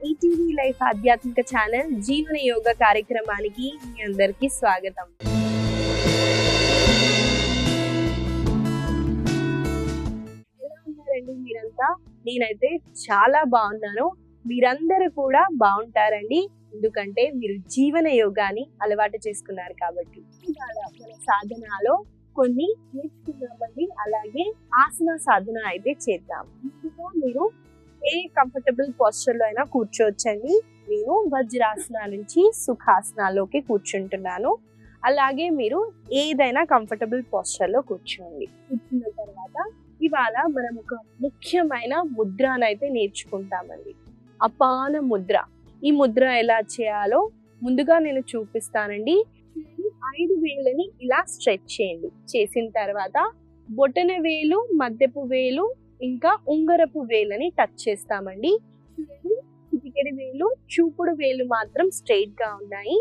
ETV life ఆధ్యాత్మిక channel జీవన యోగ కార్యక్రమానికి మీ అందరికీ స్వాగతం. ఎలా ఉన్నారండి మీరంతా? నేనైతే చాలా బాగున్నాను. మీరందరూ కూడా బాగుంటారండి, ఎందుకంటే మీరు జీవన యోగాని అలవాటు చేసుకున్నారు కాబట్టి. ఇవాళ మన సాధనలో కొన్ని నేర్చుకున్నామండి. అలాగే ఆసన సాధన అయితే చేద్దాం. ముందుగా మీరు ఏ కంఫర్టబుల్ పోస్చర్ లో అయినా కూర్చోవచ్చండి. నేను వజ్రాసన నుంచి సుఖాసనాలోకి కూర్చుంటున్నాను. అలాగే మీరు ఏదైనా కంఫర్టబుల్ పోస్చర్ లో కూర్చోండి. కూర్చున్న తర్వాత ఇవాళ మనం ఒక ముఖ్యమైన ముద్రనైతే నేర్చుకుంటామండి, అపాన ముద్ర. ఈ ముద్ర ఎలా చేయాలో ముందుగా నేను చూపిస్తానండి. 5 వేలని ఇలా స్ట్రెచ్ చేయండి. చేసిన తర్వాత బొటన వేలు, మధ్యపు వేలు, ఇంకా ఉంగరపు వేలని టచ్ చేస్తామండి. చిటికెడు వేలు, చూపుడు వేలు మాత్రం స్ట్రైట్ గా ఉన్నాయి.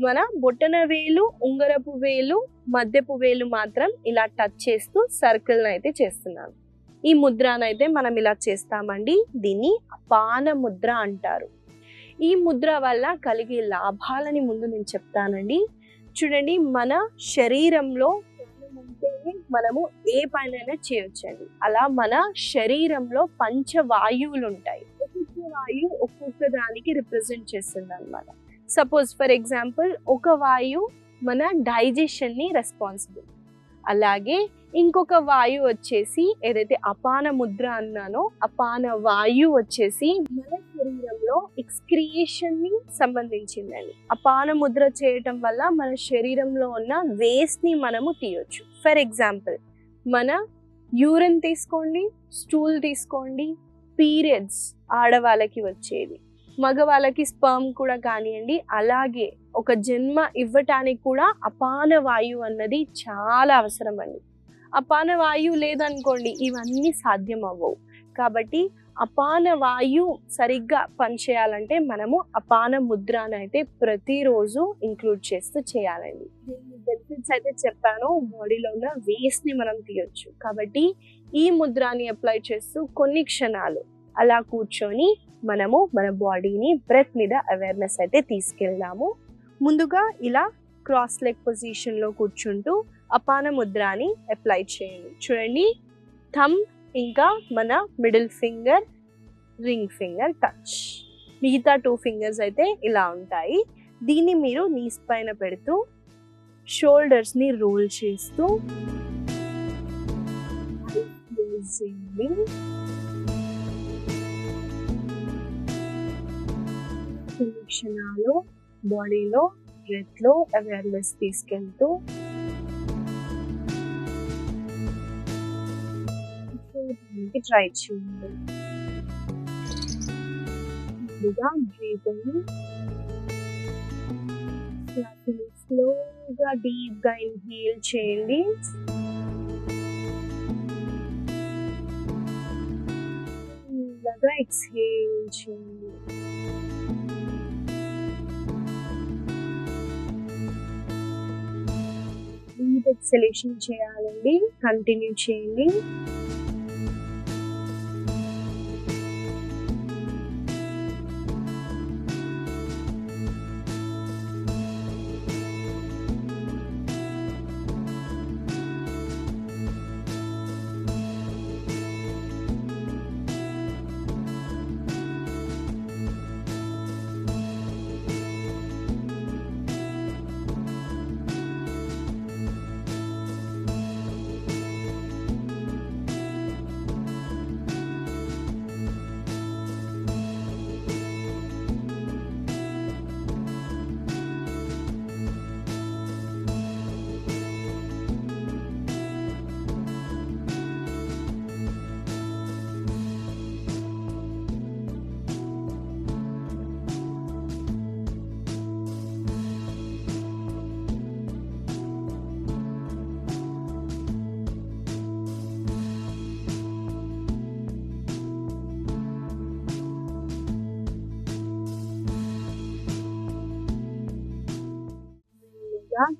మన బొటన వేలు, ఉంగరపు వేలు, మధ్యపు వేలు మాత్రం ఇలా టచ్ చేస్తూ సర్కిల్ అయితే చేస్తున్నాను. ఈ ముద్రనైతే మనం ఇలా చేస్తామండి. దీన్ని అపాన ముద్ర అంటారు. ఈ ముద్ర వల్ల కలిగే లాభాలని ముందు నేను చెప్తానండి. చూడండి, మన శరీరంలో మనము ఏ పనైనా చేయొచ్చండి. అలా మన శరీరంలో పంచవాయువులు ఉంటాయి. ఒక్కొక్క వాయువు ఒక్కొక్క దానికి రిప్రజెంట్ చేస్తుంది అనమాట. సపోజ్ ఫర్ ఎగ్జాంపుల్, ఒక వాయువు మన డైజెషన్ ని రెస్పాన్సిబుల్. అలాగే ఇంకొక వాయువు వచ్చేసి, ఏదైతే అపాన ముద్ర అన్నానో, అపాన వాయువు వచ్చేసి మన శరీరంలో ఎక్స్క్రియేషన్ ని సంబంధించిందండి. అపాన ముద్ర చేయటం వల్ల మన శరీరంలో ఉన్న వేస్ట్ ని మనము తీయొచ్చు. ఫర్ ఎగ్జాంపుల్, మన యూరిన్ తీసుకోండి, స్టూల్ తీసుకోండి, పీరియడ్స్ ఆడవాళ్ళకి వచ్చేది, మగవాళ్ళకి స్పర్మ్ కూడా కానివ్వండి. అలాగే ఒక జన్మ ఇవ్వటానికి కూడా అపాన వాయువు అన్నది చాలా అవసరం అండి. అపాన వాయువు లేదనుకోండి, ఇవన్నీ సాధ్యం అవ్వవు. కాబట్టి అపాన వాయువు సరిగ్గా పనిచేయాలంటే మనము అపాన ముద్రను అయితే ప్రతిరోజు ఇంక్లూడ్ చేస్తూ చేయాలండి. దీని బెనిఫిట్స్ అయితే చెప్పాను. బాడీలో ఉన్న వేస్ట్ ని మనం తీయొచ్చు. కాబట్టి ఈ ముద్రని అప్లై చేస్తూ కొన్ని క్షణాలు అలా కూర్చొని మనము మన బాడీని బ్రెత్ మీద అవేర్నెస్ అయితే తీసుకెళ్దాము. ముందుగా ఇలా క్రాస్ లెగ్ పొజిషన్ లో కూర్చుంటూ అపాన ముద్రని అప్లై చేయండి. చూడండి, థంబ్ ఇంకా మన middle finger, ring finger touch. మిగతా 2 ఫింగర్స్ అయితే ఇలా ఉంటాయి. దీన్ని మీరు నీస్ పైన పెడుతూ షోల్డర్స్ ని రోల్ చేస్తూ కొన్ని క్షణాలు బాడీలో బ్రెత్ లో అవేర్నెస్ తీసుకెళ్తూ ట్రై చేయండి. స్లోగా డీప్ గా ఇన్హేల్ చేయండి. ఇలాగా ఎక్స్హేల్ చేయండి. డీప్ ఎక్సలేషన్ చేయాలండి. కంటిన్యూ చేయండి.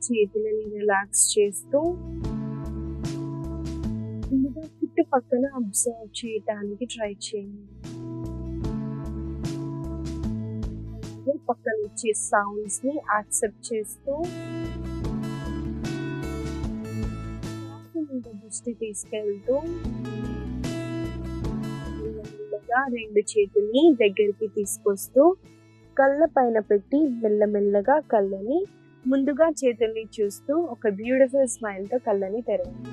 చేతులని రిలాక్స్ చేస్తూ ముందుగా చుట్టుపక్కల అబ్జర్వ్ చేయడానికి ట్రై చేయండి. పక్కన వచ్చే సౌండ్స్ ని యాక్సెప్ట్ చేస్తూ మీద దృష్టి తీసుకెళ్తూ మెల్లమెల్లగా రెండు చేతుల్ని దగ్గరికి తీసుకొస్తూ కళ్ళ పైన పెట్టి మెల్లమెల్లగా కళ్ళని ముందుగా చేతుల్ని చూస్తూ ఒక బ్యూటిఫుల్ స్మైల్ తో కళ్ళని తెరవండి.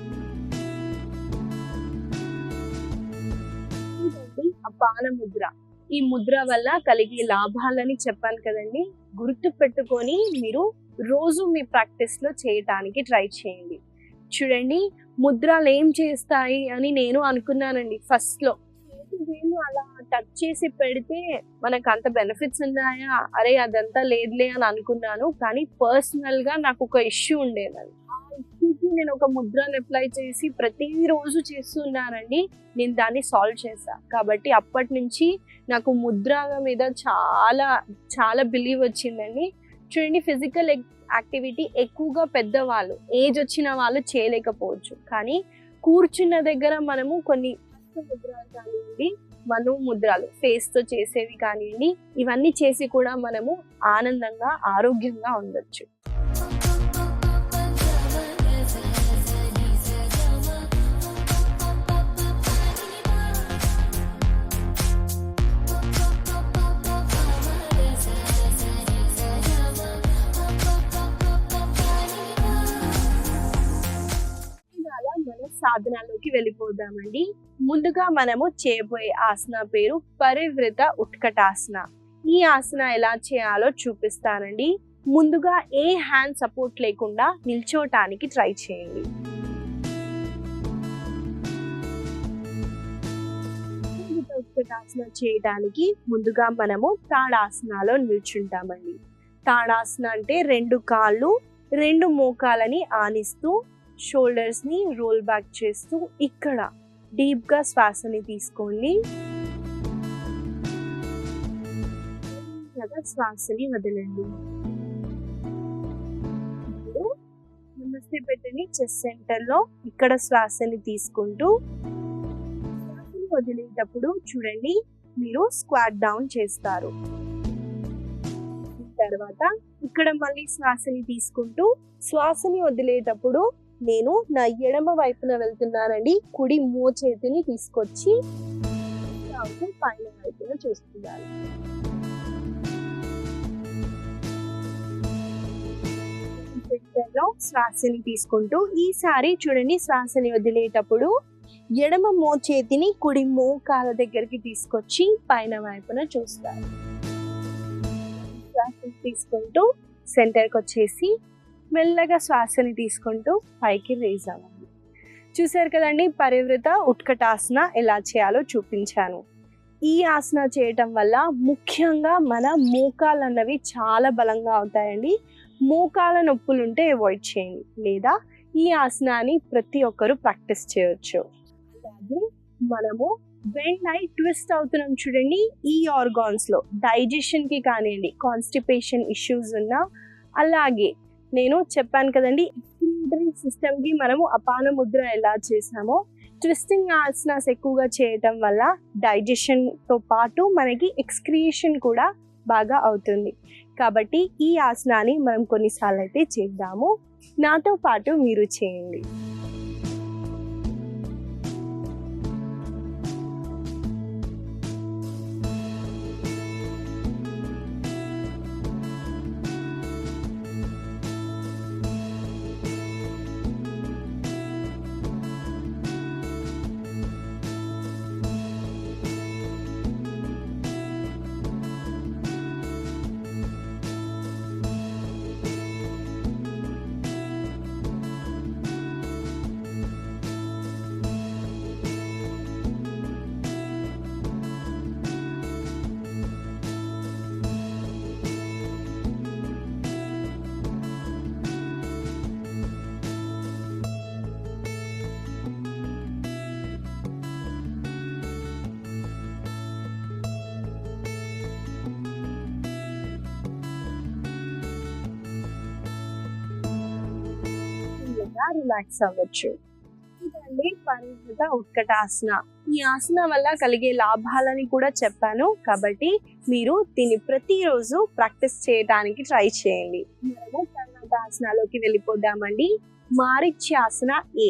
ఇదండి అపాన ముద్ర. ఈ ముద్ర వల్ల కలిగే లాభాలని చెప్పాను కదండి. గుర్తు పెట్టుకొని మీరు రోజు మీ ప్రాక్టీస్ లో చేయటానికి ట్రై చేయండి. చూడండి, ముద్రలు ఏం చేస్తాయి అని నేను అనుకున్నానండి ఫస్ట్ లో. వేలు అలా టచ్ చేసి పెడితే మనకు అంత బెనిఫిట్స్ ఉన్నాయా, అరే అదంతా లేదులే అని అనుకున్నాను. కానీ పర్సనల్ గా నాకు ఒక ఇష్యూ ఉండేది. ఆ ఇష్యూకి నేను ఒక ముద్రను అప్లై చేసి ప్రతిరోజు చేస్తున్నానండి. నేను దాన్ని సాల్వ్ చేశా. కాబట్టి అప్పటి నుంచి నాకు ముద్ర మీద చాలా చాలా బిలీవ్ వచ్చిందండి. చూడండి, ఫిజికల్ యాక్టివిటీ ఎక్కువగా పెద్దవాళ్ళు, ఏజ్ వచ్చిన వాళ్ళు చేయలేకపోవచ్చు. కానీ కూర్చున్న దగ్గర మనము కొన్ని ముద్రలు కానివ్వండి, మను ముద్రలు ఫేస్ తో చేసేవి కానివ్వండి, ఇవన్నీ చేసి కూడా మనము ఆనందంగా ఆరోగ్యంగా ఉండొచ్చు. సాధనాల్లోకి వెళ్ళిపోదామండి. ముందుగా మనము చేయబోయే ఆసన పేరు పరివృత ఉత్కటాసన. ఈ ఆసన ఎలా చేయాలో చూపిస్తానండి. ముందుగా ఏ హ్యాండ్ సపోర్ట్ లేకుండా నిల్చోటానికి ట్రై చేయండి. ఉత్కటాసన చేయడానికి ముందుగా మనము తాడాసనాలో నిల్చుంటామండి. తాడాసన అంటే రెండు కాళ్ళు రెండు మోకాలని ఆనిస్తూ షోల్డర్స్ ని రోల్ బ్యాక్ చేస్తూ ఇక్కడ డీప్ గా శ్వాసని తీసుకోండి. శ్వాసని వదలండి. నమస్తే పెట్టండి చెస్ట్ సెంటర్ లో. ఇక్కడ శ్వాసని తీసుకుంటూ శ్వాసని వదిలేటప్పుడు చూడండి, మీరు స్క్వాట్ డౌన్ చేస్తారు. తర్వాత ఇక్కడ మళ్ళీ శ్వాసని తీసుకుంటూ శ్వాసని వదిలేటప్పుడు నేను నా ఎడమ వైపున వెళ్తున్నానండి. కుడి మోచేతిని తీసుకొచ్చి పైన వైపున చూస్తున్నాను. శ్వాసని తీసుకుంటూ ఈసారి చూడండి, శ్వాసని వదిలేటప్పుడు ఎడమ మోచేతిని కుడి మోకాల దగ్గరికి తీసుకొచ్చి పైన వైపున చూస్తారు. శ్వాసని తీసుకుంటూ సెంటర్కి వచ్చేసి మెల్లగా శ్వాసని తీసుకుంటూ పైకి రేజ్ అవ్వండి. చూసారు కదండి, పరివృత ఉత్కటాసన ఎలా చేయాలో చూపించాను. ఈ ఆసన చేయటం వల్ల ముఖ్యంగా మన మోకాలు అన్నవి చాలా బలంగా అవుతాయండి. మోకాల నొప్పులు ఉంటే అవాయిడ్ చేయండి, లేదా ఈ ఆసనాన్ని ప్రతి ఒక్కరు ప్రాక్టీస్ చేయొచ్చు. అలాగే మనము వెన్ ఐ ట్విస్ట్ అవుతున్నాం చూడండి, ఈ ఆర్గాన్స్ లో డైజెషన్ కి కానివ్వండి, కాన్స్టిపేషన్ ఇష్యూస్ ఉన్నా, అలాగే నేను చెప్పాను కదండి ఎక్స్క్రీటరీ సిస్టమ్ కి మనము అపాన ముద్ర ఎలా చేసామో, ట్విస్టింగ్ ఆసనాస్ ఎక్కువగా చేయటం వల్ల డైజెషన్ తో పాటు మనకి ఎక్స్క్రియేషన్ కూడా బాగా అవుతుంది. కాబట్టి ఈ ఆసనాన్ని మనం కొన్నిసార్లు అయితే చేద్దాము. నాతో పాటు మీరు చేయండి. రిలాక్స్ అవ్వచ్చు. ఇదండి పర్వత ఉత్కటాసన. ఈ ఆసన వల్ల కలిగే లాభాలని కూడా చెప్పాను కాబట్టి మీరు దీన్ని ప్రతిరోజు ప్రాక్టీస్ చేయడానికి ట్రై చేయండి. మనము తర్వాత ఆసనాలోకి వెళ్ళిపోదామండి. మారిచ్యాసన ఏ.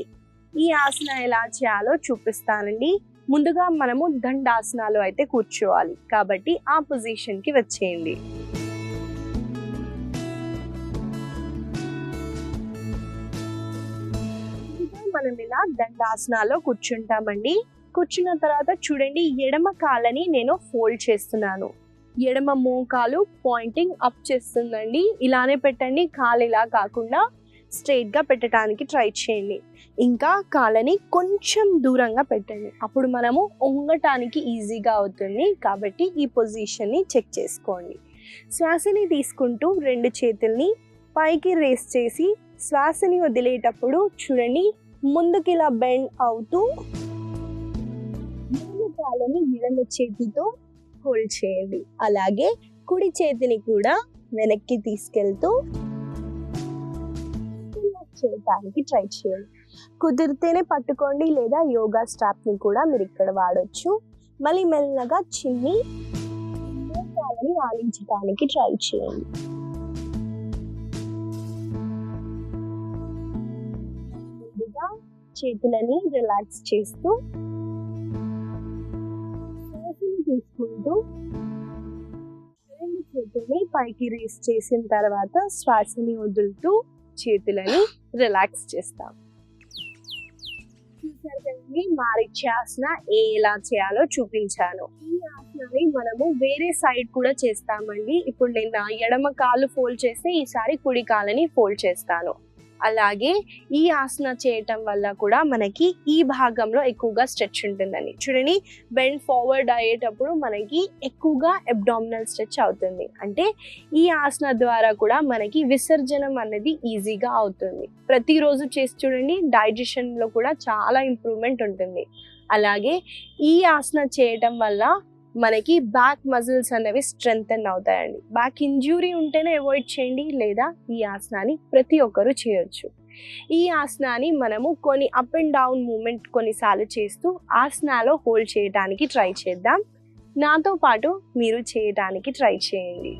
ఈ ఆసన ఎలా చేయాలో చూపిస్తానండి. ముందుగా మనము దండాసనాలు అయితే కూర్చోవాలి కాబట్టి ఆ పొజిషన్ కి వచ్చేయండి. మనం ఇలా దండాసనాలో కూర్చుంటామండి. కూర్చున్న తర్వాత చూడండి, ఎడమ కాళ్ళని నేను ఫోల్డ్ చేస్తున్నాను. ఎడమ మోకాలు పాయింటింగ్ అప్ చేస్తుందండి. ఇలానే పెట్టండి, కాలు ఇలా కాకుండా స్ట్రైట్ గా పెట్టడానికి ట్రై చేయండి. ఇంకా కాళ్ళని కొంచెం దూరంగా పెట్టండి, అప్పుడు మనము వంగటానికి ఈజీగా అవుతుంది. కాబట్టి ఈ పొజిషన్ని చెక్ చేసుకోండి. శ్వాసని తీసుకుంటూ రెండు చేతుల్ని పైకి రేస్ చేసి శ్వాసని వదిలేటప్పుడు చూడండి, ముందుకి ఇలా బెండ్ అవుతూ మూడు కాళ్ళని ఎడమ చేతితో హోల్డ్ చేయండి. అలాగే కుడి చేతిని కూడా వెనక్కి తీసుకెళ్తూ చేయడానికి ట్రై చేయండి. కుదిరితేనే పట్టుకోండి, లేదా యోగా స్ట్రాప్ ని కూడా మీరు ఇక్కడ వాడొచ్చు. మళ్ళీ మెల్లగా చిన్ని కాళ్ళని ఆలించడానికి ట్రై చేయండి. ముందుగా చేతులని రిలాక్స్ చేస్తూ శ్వాసని తీసుకుంటూ రెండు చేతుల్ని పైకి రేస్ చేసిన తర్వాత శ్వాసని వదులుతూ చేతులని రిలాక్స్ చేస్తాం. చూసారు కదండి, మారిచ్యాసన ఎలా చేయాలో చూపించాను. ఈ ఆసనాన్ని మనము వేరే సైడ్ కూడా చేస్తామండి. ఇప్పుడు నేను నా ఎడమ కాలు ఫోల్డ్ చేస్తే ఈసారి కుడి కాలని ఫోల్డ్ చేస్తాను. అలాగే ఈ ఆసన చేయటం వల్ల కూడా మనకి ఈ భాగంలో ఎక్కువగా స్ట్రెచ్ ఉంటుందండి. చూడండి, బెండ్ ఫార్వర్డ్ అయ్యేటప్పుడు మనకి ఎక్కువగా అబ్డామినల్ స్ట్రెచ్ అవుతుంది. అంటే ఈ ఆసన ద్వారా కూడా మనకి విసర్జనం అనేది ఈజీగా అవుతుంది. ప్రతిరోజు చేసి చూడండి, డైజెషన్లో కూడా చాలా ఇంప్రూవ్మెంట్ ఉంటుంది. అలాగే ఈ ఆసన చేయటం వల్ల మనకి బ్యాక్ మజిల్స్ అనేవి స్ట్రెంగ్తన్ అవుతాయండి. బ్యాక్ ఇంజ్యూరీ ఉంటేనే అవాయిడ్ చేయండి, లేదా ఈ ఆసనాన్ని ప్రతి ఒక్కరూ చేయొచ్చు. ఈ ఆసనాన్ని మనము కొన్ని అప్ అండ్ డౌన్ మూమెంట్ కొన్నిసార్లు చేస్తూ ఆసనాలో హోల్డ్ చేయడానికి ట్రై చేద్దాం. నాతో పాటు మీరు చేయడానికి ట్రై చేయండి.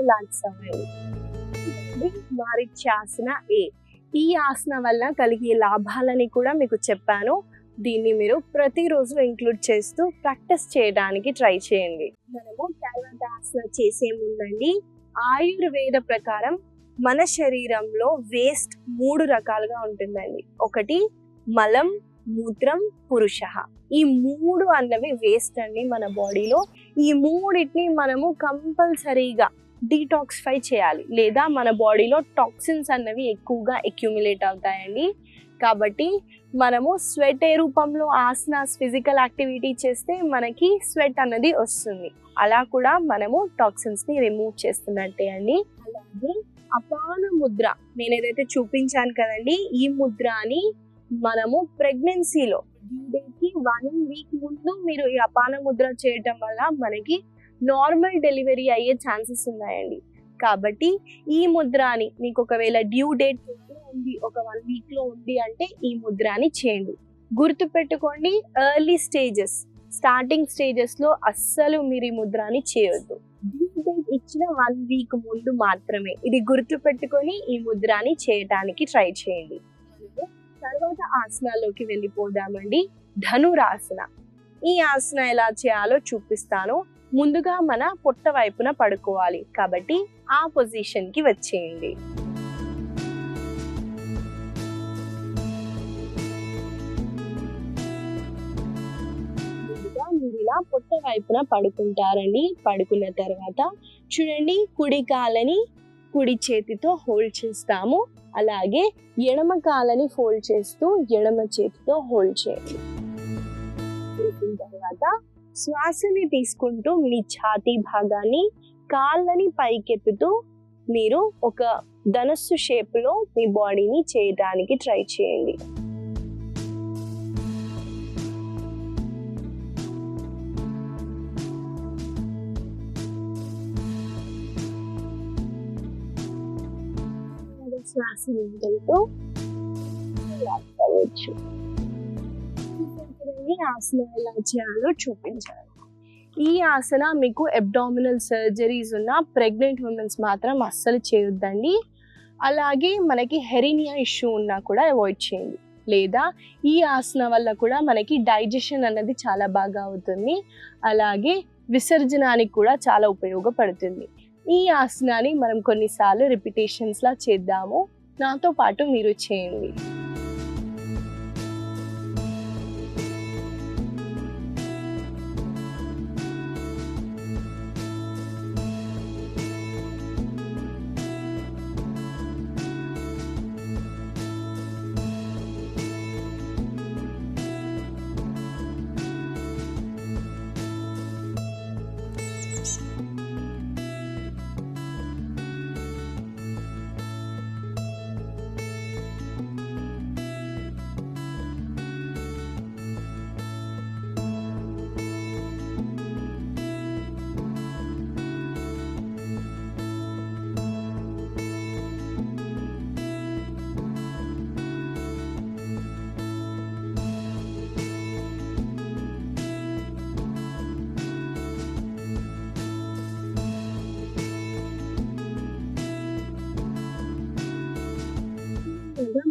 రిలాక్స్ అవ్వండి. మారిచ్యాసన ఏ. ఈ ఆసన వల్ల కలిగే లాభాలని కూడా మీకు చెప్పాను. దీన్ని మీరు ప్రతిరోజు ఇంక్లూడ్ చేస్తూ ప్రాక్టీస్ చేయడానికి ట్రై చేయండి. మనము తర్వాత ఆసన చేసే ముందండి ఆయుర్వేద ప్రకారం మన శరీరంలో వేస్ట్ 3 రకాలుగా ఉంటుందండి. ఒకటి మలం, మూత్రం, పురుష. ఈ 3 అన్నవి వేస్ట్ అండి మన బాడీలో. ఈ 3టిని మనము కంపల్సరీగా డీటాక్సిఫై చేయాలి, లేదా మన బాడీలో టాక్సిన్స్ అన్నవి ఎక్కువగా అక్యుములేట్ అవుతాయండి. కాబట్టి మనము స్వెట్ ఏ రూపంలో ఆసనాస్, ఫిజికల్ యాక్టివిటీ చేస్తే మనకి స్వెట్ అన్నది వస్తుంది. అలా కూడా మనము టాక్సిన్స్ని రిమూవ్ చేస్తున్నట్టే అండి. అలాగే అపాన ముద్ర నేను ఏదైతే చూపించాను కదండి, ఈ ముద్రని మనము ప్రెగ్నెన్సీలో డ్యూ డేట్కి 1 వీక్ ముందు మీరు ఈ అపాన ముద్ర చేయటం వల్ల మనకి నార్మల్ డెలివరీ అయ్యే ఛాన్సెస్ ఉన్నాయండి. కాబట్టి ఈ ముద్రని మీకు ఒకవేళ డ్యూ డేట్ ఉంది, ఒక 1 వీక్లో ఉంది అంటే ఈ ముద్రని చేయండి. గుర్తుపెట్టుకోండి, ఎర్లీ స్టేజెస్, స్టార్టింగ్ స్టేజెస్లో అస్సలు మీరు ఈ ముద్రని చేయొద్దు. డ్యూ డేట్ ఇచ్చిన 1 వీక్ ముందు మాత్రమే ఇది గుర్తుపెట్టుకొని ఈ ముద్రని చేయటానికి ట్రై చేయండి. తర్వాత ఆసనాల్లోకి వెళ్ళిపోదామండి. ధనురాసన. ఈ ఆసన ఎలా చేయాలో చూపిస్తాను. ముందుగా మన పొట్ట వైపున పడుకోవాలి, కాబట్టి ఆ పొజిషన్కి వచ్చేయండి. ముందుగా మీరు ఇలా పొట్ట వైపున పడుకుంటారండి. పడుకున్న తర్వాత చూడండి, కుడి కాలని కుడి చేతితో హోల్డ్ చేస్తాము. అలాగే ఎడమ కాలని ఫోల్డ్ చేస్తూ ఎడమ చేతితో హోల్డ్ చేయండి. చేసిన తర్వాత శ్వాసని తీసుకుంటూ మీ ఛాతీ భాగాన్ని, కాళ్ళని పైకెత్తుతూ మీరు ఒక ధనస్సు షేప్లో మీ బాడీని చేయడానికి ట్రై చేయండి. శ్వాసని వదులుతూ అవ్వచ్చు. ఆసన ఎలా చేయాలో చూపించాను. ఈ ఆసన మీకు అబ్డామినల్ సర్జరీస్ ఉన్న ప్రెగ్నెంట్ ఉమెన్స్ మాత్రం అస్సలు చేయొద్దండి. అలాగే మనకి హెరినియా ఇష్యూ ఉన్నా కూడా అవాయిడ్ చేయండి. లేదా ఈ ఆసన వల్ల కూడా మనకి డైజెషన్ అన్నది చాలా బాగా అవుతుంది. అలాగే విసర్జనానికి కూడా చాలా ఉపయోగపడుతుంది. ఈ ఆసనాన్ని మనం కొన్నిసార్లు రిపిటేషన్స్లా చేద్దాము. నాతో పాటు మీరు చేయండి.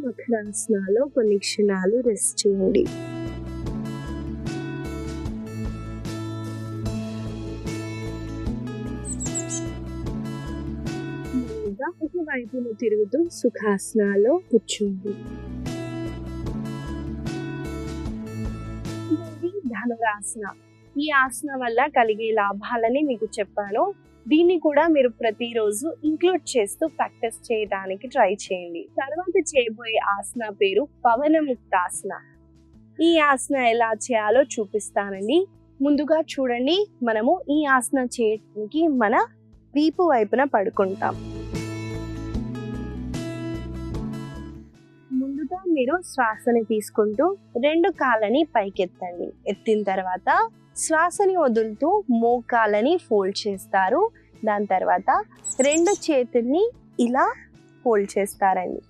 మకరాసనాలో కొన్ని క్షణాలు రెస్ట్ చేయండి. ఒకవైపును తిరుగుతూ సుఖాసనాలో కూర్చోండి. ధనురాసన. ఈ ఆసన వల్ల కలిగే లాభాలని మీకు చెప్పాను. దీన్ని కూడా మీరు ప్రతిరోజు ఇంక్లూడ్ చేస్తూ ప్రాక్టీస్ చేయడానికి ట్రై చేయండి. తర్వాత చేయబోయే ఆసన పేరు పవనముక్తాసన. ఈ ఆసన ఎలా చేయాలో చూపిస్తానండి. ముందుగా చూడండి, మనము ఈ ఆసన చేయడానికి మన వీపు వైపున పడుకుంటాం. ముందుగా మీరు శ్వాసని తీసుకుంటూ 2 కాళ్ళని పైకెత్తండి. ఎత్తిన తర్వాత శ్వాసని వదులుతూ మోకాలని ఫోల్డ్ చేస్తారు. దాని తర్వాత 2 చేతుల్ని ఇలా ఫోల్డ్ చేస్తారండి.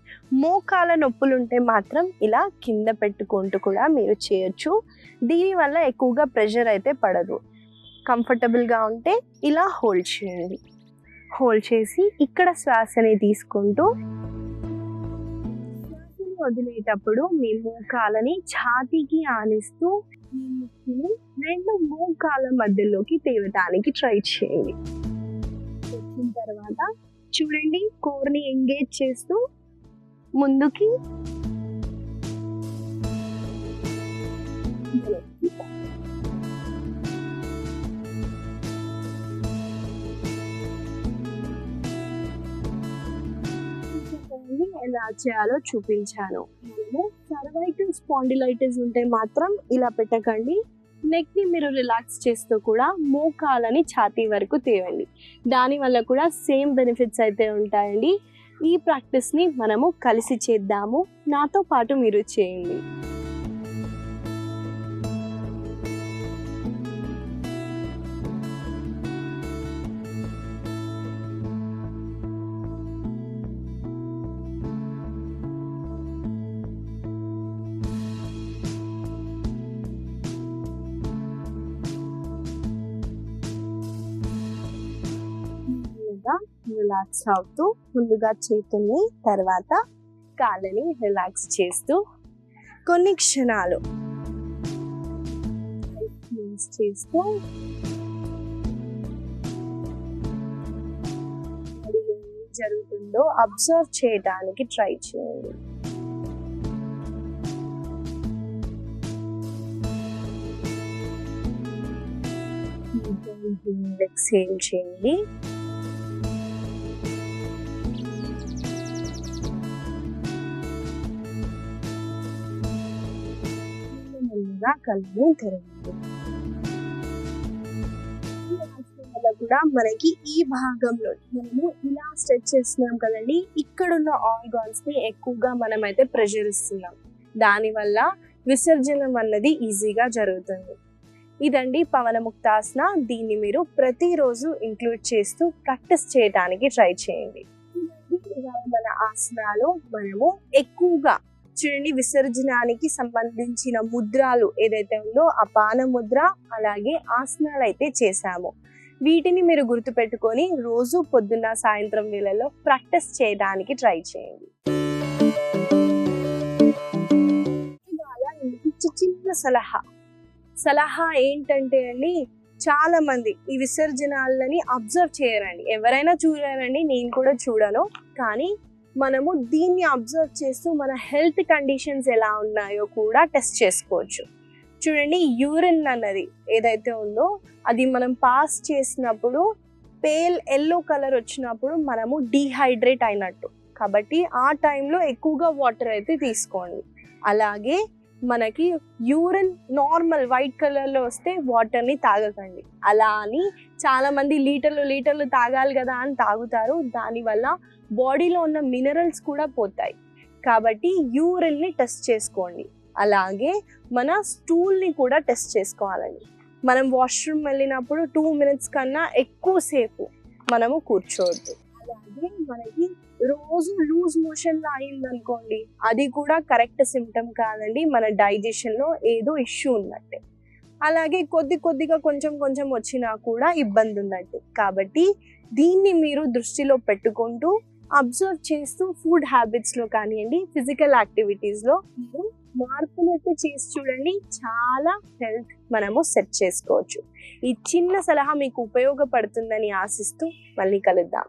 మోకాల నొప్పులు ఉంటే మాత్రం ఇలా కింద పెట్టుకుంటూ కూడా మీరు చేయొచ్చు. దీనివల్ల ఎక్కువగా ప్రెషర్ అయితే పడదు. కంఫర్టబుల్గా ఉంటే ఇలా హోల్డ్ చేయండి. హోల్డ్ చేసి ఇక్కడ శ్వాసని తీసుకుంటూ శ్వాసని వదిలేటప్పుడు మీ మోకాలని ఛాతీకి ఆనిస్తూ మీ ముక్కుని 2 మోకాల మధ్యలోకి తేవడానికి ట్రై చేయండి. వచ్చిన తర్వాత చూడండి కోర్ని ఎంగేజ్ చేస్తూ ముందుకి ఎలా చేయాలో చూపించాను. మనము సర్వైకల్ స్పాండిలైటిస్ ఉంటే మాత్రం ఇలా పెట్టకండి. నెక్ ని మీరు రిలాక్స్ చేస్తూ కూడా మోకాలని ఛాతీ వరకు తేవండి. దానివల్ల కూడా సేమ్ బెనిఫిట్స్ అయితే ఉంటాయండి. ఈ ప్రాక్టీస్ని మనము కలిసి చేద్దాము. నాతో పాటు మీరు చేయండి. రిలాక్స్ అవుతూ ముందుగా చేతుల్ని తర్వాత కాళ్ళని రిలాక్స్ చేస్తూ కొన్ని క్షణాలు చేస్తూ ఏం జరుగుతుందో అబ్జర్వ్ చేయడానికి ట్రై చేయండి. ఎక్సేల్ చేయండి. కళ్ళు తెరవండి. కూడా మనకి ఈ భాగంలో మనము ఇలా స్ట్రెచ్ చేస్తున్నాం కదండి, ఇక్కడున్న ఆర్గాన్స్ ని ఎక్కువగా మనమైతే ప్రెషర్ ఇస్తున్నాం. దానివల్ల విసర్జనం అన్నది ఈజీగా జరుగుతుంది. ఇదండి పవనముక్తాసన. దీన్ని మీరు ప్రతిరోజు ఇంక్లూడ్ చేస్తూ ప్రాక్టీస్ చేయడానికి ట్రై చేయండి. మన ఆసనాలు మనము ఎక్కువగా చూడండి విసర్జనానికి సంబంధించిన ముద్రాలు ఏదైతే ఉందో అపాన ముద్ర అలాగే ఆసనాలు అయితే చేశాము. వీటిని మీరు గుర్తుపెట్టుకొని రోజు పొద్దున్న సాయంత్రం వేళల్లో ప్రాక్టీస్ చేయడానికి ట్రై చేయండి. ఇవాళ చిన్న సలహా ఏంటంటే అండి, చాలా మంది ఈ విసర్జనాలని అబ్జర్వ్ చేయరండి. ఎవరైనా చూడారండి, నేను కూడా చూడను. కానీ మనము దీన్ని అబ్జర్వ్ చేస్తూ మన హెల్త్ కండిషన్స్ ఎలా ఉన్నాయో కూడా టెస్ట్ చేసుకోవచ్చు. చూడండి యూరిన్ అన్నది ఏదైతే ఉందో అది మనం పాస్ చేసినప్పుడు పేల్ ఎల్లో కలర్ వచ్చినప్పుడు మనము డీహైడ్రేట్ అయినట్టు. కాబట్టి ఆ టైంలో ఎక్కువగా వాటర్ అయితే తీసుకోండి. అలాగే మనకి యూరిన్ నార్మల్ వైట్ కలర్లో వస్తే వాటర్ని తాగకండి. అలా అని చాలామంది లీటర్లు తాగాలి కదా అని తాగుతారు. దానివల్ల బాడీలో ఉన్న మినరల్స్ కూడా పోతాయి. కాబట్టి యూరిన్ని టెస్ట్ చేసుకోండి. అలాగే మన స్టూల్ని కూడా టెస్ట్ చేసుకోవాలండి. మనం వాష్రూమ్ వెళ్ళినప్పుడు 2 minutes కన్నా ఎక్కువసేపు మనము కూర్చోవద్దు. అలాగే మనకి రోజు లూజ్ మోషన్లో అయిందనుకోండి, అది కూడా కరెక్ట్ సిమ్టమ్ కాదండి, మన డైజెషన్లో ఏదో ఇష్యూ ఉన్నట్టే. అలాగే కొద్దిగా కొంచెం వచ్చినా కూడా ఇబ్బంది ఉన్నట్టు. కాబట్టి దీన్ని మీరు దృష్టిలో పెట్టుకుంటూ అబ్జర్వ్ చేస్తూ ఫుడ్ హ్యాబిట్స్లో కానివ్వండి, ఫిజికల్ యాక్టివిటీస్లో మీరు మార్పులైతే చేసి చూడండి. చాలా హెల్త్ మనము సెట్ చేసుకోవచ్చు. ఈ చిన్న సలహా మీకు ఉపయోగపడుతుందని ఆశిస్తూ మళ్ళీ కలుద్దాం.